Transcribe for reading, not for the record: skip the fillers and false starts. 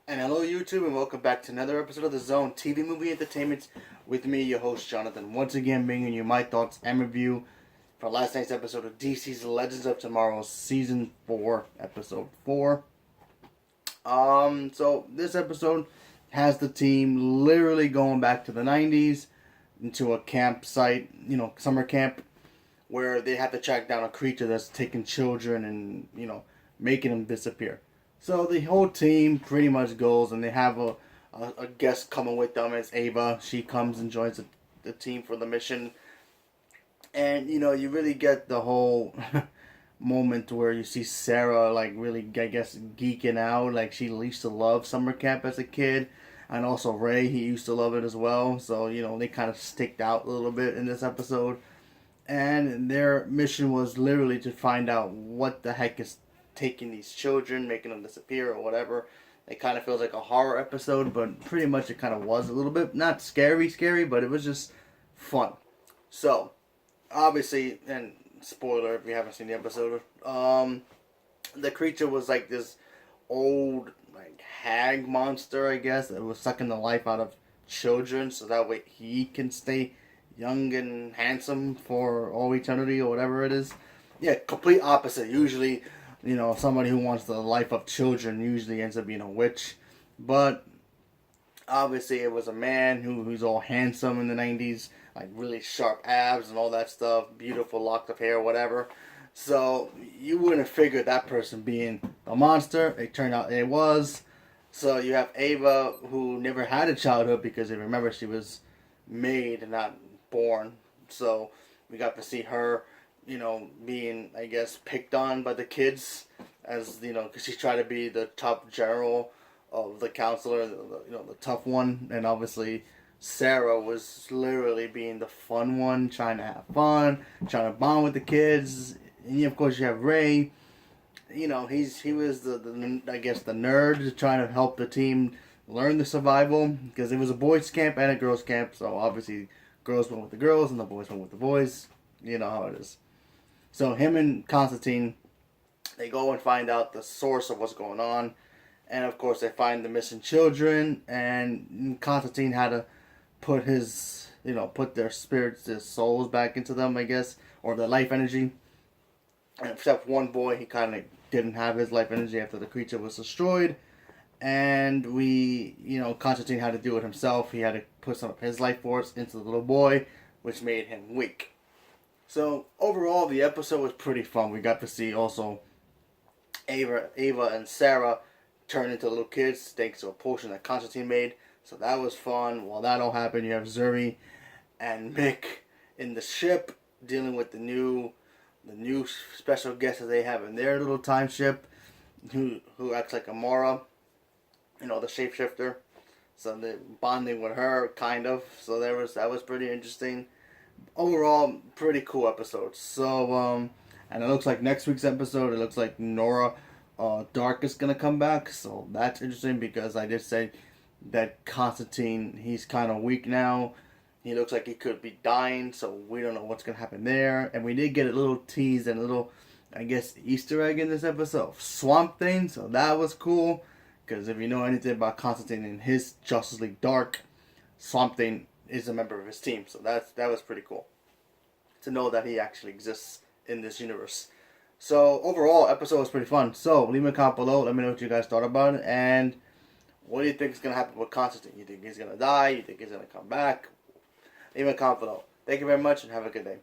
And hello, YouTube, and welcome back to another episode of The Zone TV Movie Entertainment with me, your host, Jonathan. Once again, bringing you my thoughts and review for last night's episode of DC's Legends of Tomorrow, Season 4, Episode 4. So this episode has the team literally going back to the 90s into a campsite, summer camp, where they have to track down a creature that's taking children and, making them disappear. So the whole team pretty much goes, and they have a guest coming with them. It's Ava. She comes and joins the team for the mission. And, you really get the whole moment where you see Sarah, like, really, I guess, geeking out. Like, she used to love summer camp as a kid. And also Ray, he used to love it as well. So, they kind of sticked out a little bit in this episode. And their mission was literally to find out what the heck is taking these children, making them disappear or whatever. It kind of feels like a horror episode, but pretty much it kind of was a little bit. Not scary, but it was just fun. So, obviously, and spoiler if you haven't seen the episode, the creature was like this old, like, hag monster, I guess, that was sucking the life out of children so that way he can stay young and handsome for all eternity or whatever it is. Yeah, complete opposite. Usually, somebody who wants the life of children usually ends up being a witch. But obviously it was a man who's all handsome in the 90s, like really sharp abs and all that stuff, beautiful locks of hair, whatever. So you wouldn't figure that person being a monster. It turned out it was. So you have Ava, who never had a childhood because, if you remember, she was made and not born. So we got to see her, being, I guess, picked on by the kids, as, because she tried to be the top general of the counselor, the tough one. And obviously Sarah was literally being the fun one, trying to have fun, trying to bond with the kids. And of course you have Ray. He was the I guess the nerd trying to help the team learn the survival, because it was a boys camp and a girls camp. So obviously girls went with the girls and the boys went with the boys. You know how it is. So him and Constantine, they go and find out the source of what's going on. And of course they find the missing children, and Constantine had to put put their spirits, their souls back into them, I guess, or their life energy. And except one boy, he kind of didn't have his life energy after the creature was destroyed. And Constantine had to do it himself. He had to put some of his life force into the little boy, which made him weak. So overall, the episode was pretty fun. We got to see also Ava and Sarah turn into little kids thanks to a potion that Constantine made. So that was fun. While that all happened, you have Zuri and Mick in the ship dealing with the new special guest that they have in their little time ship, who acts like Amora, the shapeshifter. So they're bonding with her, kind of. So that was pretty interesting. Overall, pretty cool episode. So and it looks like next week's episode, it looks like Nora Dark is gonna come back. So that's interesting, because I did say that Constantine, he's kind of weak now. He looks like he could be dying, so we don't know what's going to happen there. And we did get a little tease and a little, I guess, Easter egg in this episode of Swamp Thing, so that was cool. Because if you know anything about Constantine and his Justice League Dark, Swamp Thing is a member of his team, so that was pretty cool to know that he actually exists in this universe. So overall, episode was pretty fun. So leave me a comment below. Let me know what you guys thought about it, and what do you think is going to happen with Constantine? You think he's going to die? You think he's going to come back? Leave a comment below. Thank you very much, and have a good day.